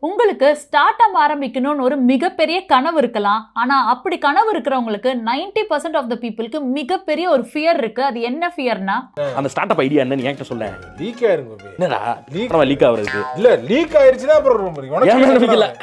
உங்களுக்கு start up ஆரம்பிக்கணும்னு ஒரு மிகப்பெரிய கனவு இருக்கலாம். ஆனா அப்படி கனவு இருக்கிறவங்களுக்கு 90% ஆஃப் த பீப்புளுக்கு மிகப்பெரிய ஒரு ஃபியர் இருக்கு. அது என்ன ஃபியர்னா, அந்த ஸ்டார்ட் அப் ஐடியா என்னன்னு என்கிட்ட சொல்ல. லீக் ஆயிருங்க. என்னடா லீக் ஆவறது? இல்ல லீக் ஆயிருச்சுனா அப்புறம்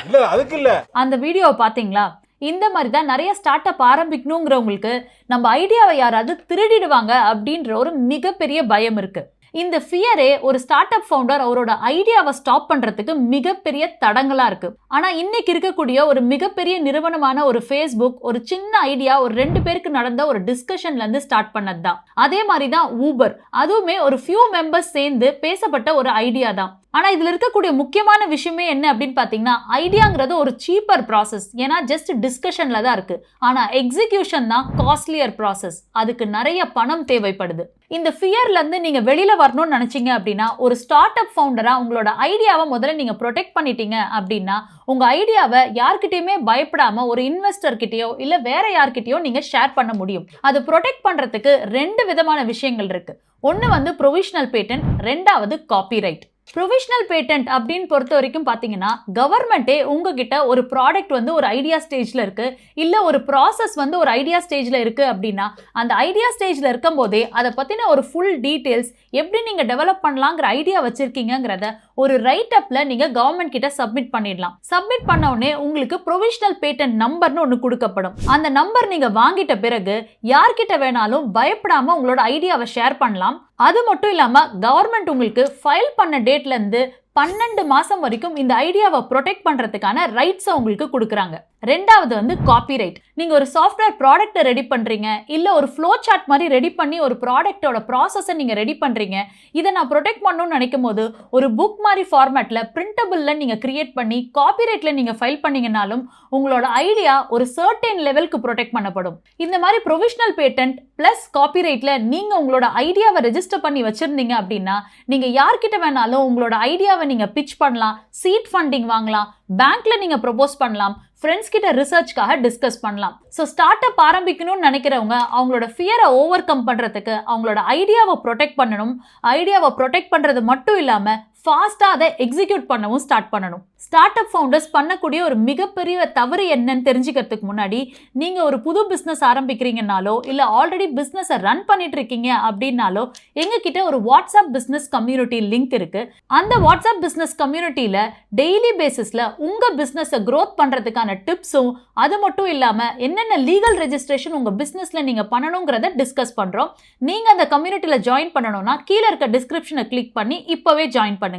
இல்ல அதுக்கு இல்ல. அந்த வீடியோவை பாத்தீங்களா? இந்த மாதிரி தான் நிறைய ஸ்டார்ட் அப் ஆரம்பிக்கணுங்கிறவங்களுக்கு நம்ம ஐடியாவை யாராவது திருடிடுவாங்க அப்படின்ற ஒரு மிகப்பெரிய பயம் இருக்கு. இந்த ஃபியரே ஒரு ஸ்டார்ட் அப் ஃபவுண்டர் அவரோட ஐடியாவை ஸ்டாப் பண்றதுக்கு மிகப்பெரிய தடங்களா இருக்கு. ஆனா இன்னைக்கு இருக்கக்கூடிய ஒரு மிகப்பெரிய நிறுவனமான ஒரு ஃபேஸ்புக் ஒரு சின்ன ஐடியா ஒரு 2 பேருக்கு நடந்த ஒரு டிஸ்கஷன்ல இருந்து ஸ்டார்ட் பண்ணது தான். அதே மாதிரி தான் ஊபர், அதுவுமே ஒரு ஃபியூ மெம்பர்ஸ் சேர்ந்து பேசப்பட்ட ஒரு ஐடியா தான். ஆனா இதுல இருக்கக்கூடிய முக்கியமான விஷயமே என்ன அப்படின்னு பாத்தீங்கன்னா, ஐடியாங்கிறது ஒரு சீப்பர் ப்ராசஸ். ஏன்னா ஜஸ்ட் டிஸ்கஷன்ல தான் இருக்கு. ஆனா எக்ஸிகியூஷன் தான் காஸ்ட்லியர் ப்ராசஸ். அதுக்கு நிறைய பணம் தேவைப்படுது. இந்த ஃபியர்ல இருந்து நீங்க வெளியில வரணும்னு நினைச்சீங்க அப்படின்னா, ஒரு ஸ்டார்ட் அப் ஃபவுண்டரா உங்களோட ஐடியாவை முதல்ல நீங்க ப்ரொடெக்ட் பண்ணிட்டீங்க அப்படின்னா, உங்க ஐடியாவை யார்கிட்டயுமே பயப்படாம ஒரு இன்வெஸ்டர் கிட்டயோ இல்ல வேற யார்கிட்டயோ நீங்க ஷேர் பண்ண முடியும். அது ப்ரொடெக்ட் பண்றதுக்கு 2 விதமான விஷயங்கள் இருக்கு. ஒன்னு வந்து ப்ரொவிஷனல் பேட்டன்ட், ரெண்டாவது காப்பிரைட். ப்ரொவிஷனல் பேட்டன்ட் அப்படின்னு பொறுத்த வரைக்கும் பார்த்தீங்கன்னா, கவர்மெண்ட்டே உங்ககிட்ட ஒரு ப்ராடக்ட் வந்து ஒரு ஐடியா ஸ்டேஜில் இருக்கு, இல்லை ஒரு ப்ராசஸ் வந்து ஒரு ஐடியா ஸ்டேஜில் இருக்கு அப்படின்னா, அந்த ஐடியா ஸ்டேஜில் இருக்கும் போதே அதை பற்றின ஒரு ஃபுல் டீட்டெயில்ஸ் எப்படி நீங்கள் டெவலப் பண்ணலாங்கிற ஐடியா வச்சிருக்கீங்கிறத ஒரு ரைட் அப்ல நீங்கள் கவர்மெண்ட் கிட்ட சப்மிட் பண்ணிடலாம். சப்மிட் பண்ண உடனே உங்களுக்கு ப்ரொவிஷனல் பேட்டன்ட் நம்பர்னு ஒன்று கொடுக்கப்படும். அந்த நம்பர் நீங்கள் வாங்கிட்ட பிறகு யார்கிட்ட வேணாலும் பயப்படாம உங்களோட ஐடியாவை ஷேர் பண்ணலாம். அது மட்டும் இல்லாம கவர்மெண்ட் உங்களுக்கு ஃபைல் பண்ண டேட்ல இருந்து 12 மாசம் வரைக்கும் இந்த ஐடியாவை ப்ரொடெக்ட் பண்றதுக்கான ரைட்ஸை உங்களுக்கு கொடுக்குறாங்க. ரெண்டாவது வந்து காப்பிரைட். நீங்க ஒரு சாஃப்ட்வேர் ப்ராடக்ட்டை ரெடி பண்றீங்க, இல்ல ஒரு ஃப்ளோ சார்ட் மாதிரி ரெடி பண்ணி ஒரு ப்ராடக்ட்டோட ப்ராசஸை நீங்க ரெடி பண்றீங்க. இதை நான் ப்ரொடெக்ட் பண்ணணும்னு நினைக்கும் போது ஒரு புக் மாதிரி ஃபார்மேட்ல பிரிண்டபிள்ல நீங்க கிரியேட் பண்ணி காப்பிரைட்ல நீங்க ஃபைல் பண்ணீங்கனாலும் உங்களோட ஐடியா ஒரு சர்டன் லெவலுக்கு ப்ரொடெக்ட் பண்ணப்படும். இந்த மாதிரி ப்ரொவிஷனல் பேட்டன்ட் பிளஸ் காப்பிரைட்ல நீங்க உங்களோட ஐடியாவை ரெஜிஸ்டர் பண்ணி வச்சிருந்தீங்க அப்படின்னா, நீங்க யார்கிட்ட வேணாலும் உங்களோட ஐடியாவை நீங்க பிட்ச் பண்ணலாம், சீட் ஃபண்டிங் வாங்கலாம், பேங்க்ல நீங்க ப்ரொபோஸ் பண்ணலாம், ஃப்ரெண்ட்ஸ் கிட்ட ரிசர்ச்காக டிஸ்கஸ் பண்ணலாம். ஸோ ஸ்டார்ட் அப் ஆரம்பிக்கணும்னு நினைக்கிறவங்க அவங்களோட ஃபியரை ஓவர் கம் பண்றதுக்கு அவங்களோட ஐடியாவை ப்ரொடெக்ட் பண்ணணும். ஐடியாவை ப்ரொடெக்ட் பண்றது மட்டும் இல்லாம ஃபாஸ்டா அதை எக்ஸிக்யூட் பண்ணவும் ஸ்டார்ட் பண்ணணும். ஸ்டார்ட் அப் ஃபவுண்டர்ஸ் பண்ணக்கூடிய ஒரு மிகப்பெரிய தவறு என்னன்னு தெரிஞ்சுக்கிறதுக்கு முன்னாடி, நீங்க ஒரு புது பிசினஸ் ஆரம்பிக்கிறீங்கனாலோ இல்ல ஆல்ரெடி பிசினஸை ரன் பண்ணிட்டு இருக்கீங்க அப்படின்னாலோ எங்ககிட்ட ஒரு வாட்ஸ்அப் பிசினஸ் கம்யூனிட்டி லிங்க் இருக்கு. அந்த வாட்ஸ்அப் பிசினஸ் கம்யூனிட்டியில டெய்லி பேசிஸ்ல உங்க பிசினஸை க்ரோத் பண்றதுக்கான டிப்ஸும், அது மட்டும் இல்லாம என்னென்ன லீகல் ரெஜிஸ்ட்ரேஷன் உங்க பிசினஸ்ல நீங்க பண்ணணுங்கிறத டிஸ்கஸ் பண்றோம். நீங்க அந்த கம்யூனிட்டியில ஜாயின் பண்ணணும்னா கீழே இருக்க டிஸ்கிரிப்ஷனை கிளிக் பண்ணி இப்பவே ஜாயின் பண்ணுங்க.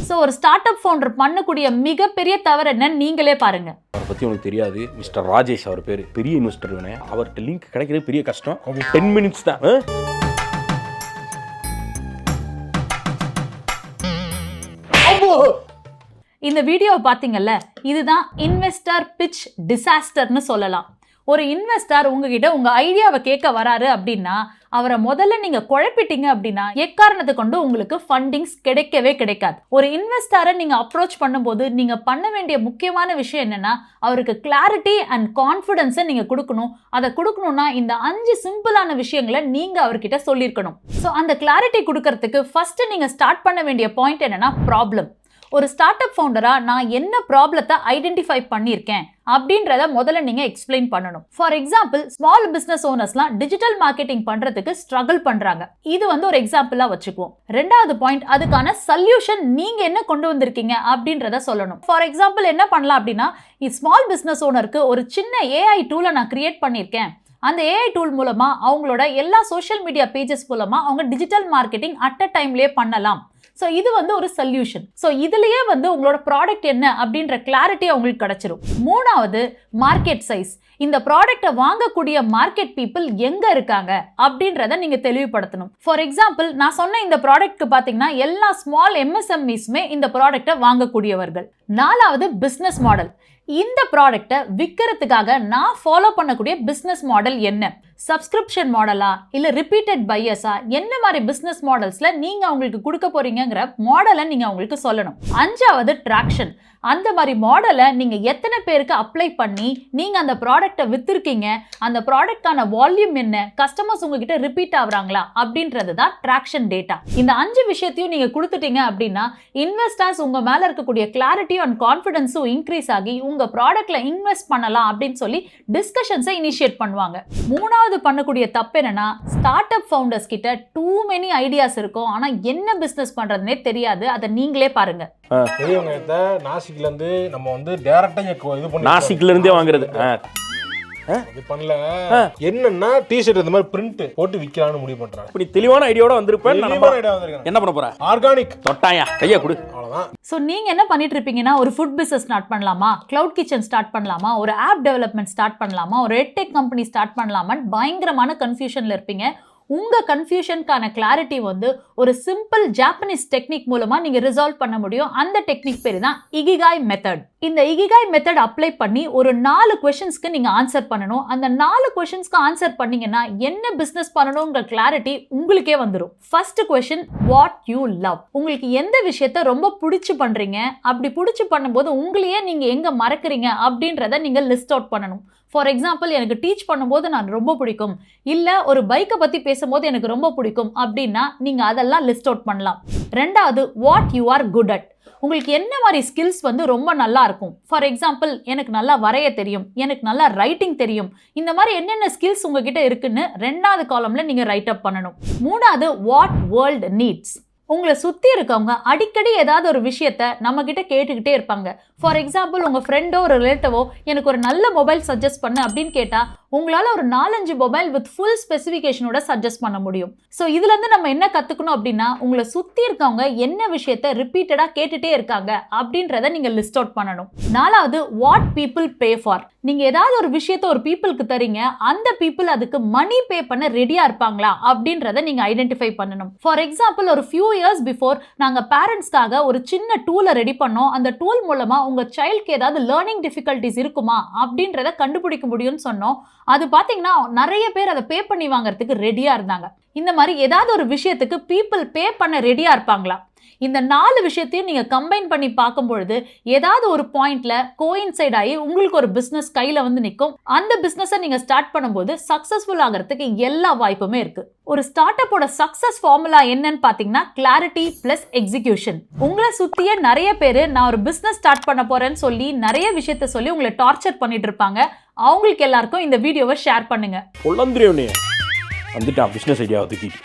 சோ ஒரு ஸ்டார்ட் அப் ஃபவுண்டர் பண்ணக்கூடிய மிகப்பெரிய தவறு என்னன்னு நீங்களே பாருங்க. அவரை பத்தி உங்களுக்கு தெரியாது. மிஸ்டர் ராஜேஷ் அவர் பேரு, பெரிய இன்வெஸ்டர். அவர்கிட்ட லிங்க் கிடைக்கிறது பெரிய கஷ்டம். 10 மினிட்ஸ் தான். இந்த வீடியோவை பார்த்தீங்கல்ல, இதுதான் இன்வெஸ்டர் பிட்ச் டிசாஸ்டர்னு சொல்லலாம். ஒரு இன்வெஸ்டர் உங்ககிட்ட உங்க ஐடியாவை கேட்க வராரு அப்படின்னா, அவரை முதல்ல நீங்க குழப்பிட்டீங்க அப்படின்னா எக்காரணத்தை கொண்டு உங்களுக்கு ஃபண்டிங்ஸ் கிடைக்கவே கிடைக்காது. ஒரு இன்வெஸ்டரை நீங்க அப்ரோச் பண்ணும்போது நீங்க பண்ண வேண்டிய முக்கியமான விஷயம் என்னன்னா, அவருக்கு கிளாரிட்டி அண்ட் கான்ஃபிடன்ஸை நீங்க கொடுக்கணும். அதை கொடுக்கணும்னா இந்த 5 சிம்பிளான விஷயங்களை நீங்க அவர்கிட்ட சொல்லியிருக்கணும். ஸோ அந்த கிளாரிட்டி கொடுக்கறதுக்கு ஃபர்ஸ்ட் நீங்க ஸ்டார்ட் பண்ண வேண்டிய பாயிண்ட் என்னன்னா, ப்ராப்ளம். ஒரு ஸ்டார்ட் அப் ஃபவுண்டரா நான் என்ன ப்ராப்ளத்தை ஐடென்டிஃபை பண்ணியிருக்கேன் அப்படின்றத முதல்ல நீங்க எக்ஸ்பிளைன் பண்ணணும். ஃபார் எக்ஸாம்பிள், ஸ்மால் பிசினஸ் ஓனர்ஸ்லாம் டிஜிட்டல் மார்க்கெட்டிங் பண்றதுக்கு ஸ்ட்ரகிள் பண்றாங்க. இது வந்து ஒரு எக்ஸாம்பிளா வச்சுக்குவோம். ரெண்டாவது பாயிண்ட், அதுக்கான சொல்யூஷன் நீங்க என்ன கொண்டு வந்திருக்கீங்க அப்படின்றத சொல்லணும். ஃபார் எக்ஸாம்பிள் என்ன பண்ணலாம் அப்படின்னா, ஸ்மால் பிசினஸ் ஓனருக்கு ஒரு சின்ன ஏஐ டூலை நான் கிரியேட் பண்ணியிருக்கேன். அந்த ஏஐ டூல் மூலமா அவங்களோட எல்லா சோஷியல் மீடியா பேஜஸ் மூலமா அவங்க டிஜிட்டல் மார்க்கெட்டிங் அட் அ டைம்லயே பண்ணலாம். ஸோ இது வந்து ஒரு சொல்யூஷன். ஸோ இதுலயே வந்து உங்களோட ப்ராடக்ட் என்ன அப்படின்ற கிளாரிட்டி உங்களுக்கு கிடைச்சிரும். மூணாவது, மார்க்கெட் சைஸ். இந்த ப்ராடக்ட்டை வாங்கக்கூடிய மார்க்கெட் பீப்புள் எங்க இருக்காங்க அப்படின்றத நீங்க தெளிவுபடுத்தணும். ஃபார் எக்ஸாம்பிள், நான் சொன்ன இந்த ப்ராடக்ட்க்கு பாத்தீங்கன்னா எல்லா ஸ்மால் எம்எஸ்எம்இஸ்மே இந்த ப்ராடக்ட்டை வாங்கக்கூடியவர்கள். நாலாவது, பிசினஸ் மாடல். இந்த ப்ராடக்ட்டை விற்கிறதுக்காக நான் ஃபாலோ பண்ணக்கூடிய பிசினஸ் மாடல் என்ன? சப்ஸ்கிரிப்ஷன் மாடலா இல்ல ரிப்பீட்டட் பையர்ஸா? என்ன மாதிரி பிசினஸ் மாடல்ஸ்ல நீங்க அவங்களுக்கு கொடுக்க போறீங்கங்கிற மாடலை நீங்க அவங்களுக்கு சொல்லணும். அஞ்சாவது, ட்ராக்ஷன். அந்த மாதிரி மாடலை நீங்க எத்தனை பேருக்கு அப்ளை பண்ணி நீங்க அந்த ப்ராடக்ட்டை வித்திருக்கீங்க, அந்த ப்ராடக்டான வால்யூம் என்ன, கஸ்டமர்ஸ் உங்ககிட்ட ரிப்பீட் ஆகுறாங்களா அப்படின்றது தான் ட்ராக்ஷன் டேட்டா. இந்த 5 விஷயத்தையும் நீங்க கொடுத்துட்டீங்க அப்படின்னா இன்வெஸ்டர்ஸ் உங்க மேல இருக்கக்கூடிய கிளாரிட்டியும் அண்ட் கான்ஃபிடன்ஸும் இன்க்ரீஸ் ஆகி உங்க ப்ராடக்ட்ல இன்வெஸ்ட் பண்ணலாம் அப்படின்னு சொல்லி டிஸ்கஷன்ஸை இனிஷியேட் பண்ணுவாங்க. மூணாவது பண்ணக்கூடிய தப்பு என்னன்னா, ஸ்டார்ட் அப் ஃபவுண்டர்ஸ் கிட்ட டூ மெனி ஐடியாஸ் இருக்கும், ஆனா என்ன பிசினஸ் பண்றதுனே தெரியாது. அதை நீங்களே பாருங்க. பெரியவங்க நாசிக்ல இருந்து நம்ம வந்து டைரக்டா இது பண்ணி நாசிக்ல இருந்தே வாங்குறது இது பண்ணல. என்னன்னா டி-ஷர்ட் இந்த மாதிரி பிரிண்ட் போட்டு விக்கலாம்னு முடிவு பண்றாங்க. இப்படி தெளிவான ஐடியாவோட வந்திருப்பேன். என்ன பண்ண போற? ஆர்கானிக் தொட்டாயா கையை கொடு, அவ்வளவுதான். சோ நீங்க என்ன பண்ணிட்டு இருப்பீங்கன்னா, ஒரு ஃபுட் பிசினஸ் ஸ்டார்ட் பண்ணலாமா, கிளவுட் கிச்சன் ஸ்டார்ட் பண்ணலாமா, ஒரு ஆப் டெவலப்மெண்ட் ஸ்டார்ட் பண்ணலாமா, ஒரு எட்டெக் கம்பெனி ஸ்டார்ட் பண்ணலாமான்னு பயங்கரமான கன்ஃபியூஷன்ல இருப்பீங்க. உங்க கன்ஃபியூஷனுக்கான கிளாரிட்டி வந்து ஒரு சிம்பிள் ஜாப்பனீஸ் டெக்னிக் மூலமா நீங்க ரிசால்வ் பண்ண முடியும். அந்த டெக்னிக் பேரு தான் இகிகாய் மெத்தட். இந்த இகிகாய் மெத்தட் அப்ளை பண்ணி ஒரு 4 क्वेश्चंसக்கு நீங்க ஆன்சர் பண்ணணும். அந்த 4 क्वेश्चंसக்கு ஆன்சர் பண்ணீங்கன்னா என்ன பிசினஸ் பண்ணணும்ங்கற கிளாரிட்டி உங்களுக்கே வந்துரும். First question, what you love. உங்களுக்கு எந்த விஷயத்தை ரொம்ப பிடிச்சு பண்றீங்க, அப்படி பிடிச்சு பண்ணும்போது உங்களையே நீங்க எங்க மறக்கறீங்க அப்படின்றத நீங்க லிஸ்ட் அவுட் பண்ணணும். ஃபார் எக்ஸாம்பிள், எனக்கு டீச் பண்ணும்போது நான் ரொம்ப பிடிக்கும், இல்ல ஒரு பைக்கை பத்தி பேசும்போது எனக்கு ரொம்ப பிடிக்கும் அப்படின்னா நீங்க அதெல்லாம் லிஸ்ட் அவுட் பண்ணலாம். ரெண்டாவது, what you are good at. உங்களுக்கு என்ன மாதிரி ஸ்கில்ஸ் வந்து ரொம்ப நல்லா இருக்கும். ஃபார் எக்ஸாம்பிள், எனக்கு நல்லா வரைய தெரியும், எனக்கு நல்லா ரைட்டிங் தெரியும். இந்த மாதிரி என்னென்ன ஸ்கில்ஸ் உங்ககிட்ட இருக்குன்னு 2வது காலம்ல நீங்க ரைட் அப் பண்ணணும். மூணாவது, வாட் வேர்ல்ட் நீட்ஸ். உங்களை சுற்றி இருக்கவங்க அடிக்கடி ஏதாவது ஒரு விஷயத்த நம்ம கிட்ட கேட்டுக்கிட்டே இருப்பாங்க. ஃபார் எக்ஸாம்பிள், உங்கள் ஃப்ரெண்டோ ஒரு ரிலேட்டிவோ எனக்கு ஒரு நல்ல மொபைல் சஜஸ்ட் பண்ணு அப்படின்னு கேட்டால் உங்களால் ஒரு 4-5 மொபைல் வித் ஃபுல் ஸ்பெசிஃபிகேஷனோட சஜஸ்ட் பண்ண முடியும். ஸோ இதுலேருந்து நம்ம என்ன கற்றுக்கணும் அப்படின்னா, உங்களை சுற்றி இருக்கவங்க என்ன விஷயத்த ரிப்பீட்டடாக கேட்டுகிட்டே இருக்காங்க அப்படின்றத நீங்கள் லிஸ்ட் அவுட் பண்ணணும். 4வது, வாட் பீப்புள் பே ஃபார். நீங்கள் ஏதாவது ஒரு விஷயத்த ஒரு பீப்புளுக்கு தரீங்க, அந்த பீப்புள் அதுக்கு மணி பே பண்ண ரெடியாக இருப்பாங்களா அப்படின்றத நீங்கள் ஐடென்டிஃபை பண்ணணும். ஃபார் எக்ஸாம்பிள், ஒரு ஃபியூ இயர்ஸ் பிஃபோர் நாங்கள் பேரண்ட்ஸ்க்காக ஒரு சின்ன டூலை ரெடி பண்ணோம். அந்த டூல் மூலமாக உங்கள் சைல்டுக்கு ஏதாவது லேர்னிங் டிஃபிகல்ட்டிஸ் இருக்குமா அப்படின்றத கண்டுபிடிக்க முடியும்னு சொன்னோம். அது பார்த்தீங்கன்னா நிறைய பேர் அதை பே பண்ணி வாங்குறதுக்கு ரெடியாக இருந்தாங்க. இந்த மாதிரி ஏதாவது ஒரு விஷயத்துக்கு பீப்புள் பே பண்ண ரெடியாக இருப்பாங்களா? இந்த 4 விஷயத்தையும் நீங்க கம்பைன் பண்ணி பார்க்கும் பொழுது ஏதாவது ஒரு பாயிண்ட்ல கோயின்சைட் ஆகி உங்களுக்கு ஒரு பிசினஸ் கையில வந்து நிற்கும். அந்த பிசினஸை நீங்க ஸ்டார்ட் பண்ணும்போது சக்சஸ்ஃபுல் ஆகிறதுக்கு எல்லா வாய்ப்புமே இருக்கு. ஒரு ஸ்டார்ட் அப்போட சக்சஸ் ஃபார்முலா என்னன்னு பாத்தீங்கன்னா, கிளாரிட்டி பிளஸ் எக்ஸிகியூஷன். உங்களை சுத்தியே நிறைய பேர் நான் ஒரு பிசினஸ் ஸ்டார்ட் பண்ண போறேன்னு சொல்லி நிறைய விஷயத்த சொல்லி உங்களை டார்ச்சர் பண்ணிட்டு இருப்பாங்க. அவங்களுக்கு எல்லாருக்கும் இந்த வீடியோவை ஷேர் பண்ணுங்க. வந்துட்டான் பிசினஸ் ஐடியா ஒதுக்கிட்டு.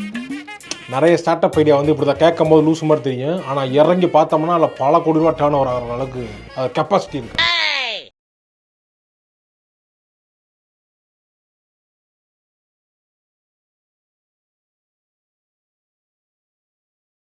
நிறைய ஸ்டார்ட் அப் ஐடியா வந்து இப்படி தான் கேட்கும் போது லூஸ் மாதிரி தெரியும். ஆனால் இறங்கி பார்த்தோம்னா அதில் பல கோடி ரூபா டர்ன் ஓவர் ஆகிற அளவுக்கு அது கெப்பாசிட்டி இருக்கு.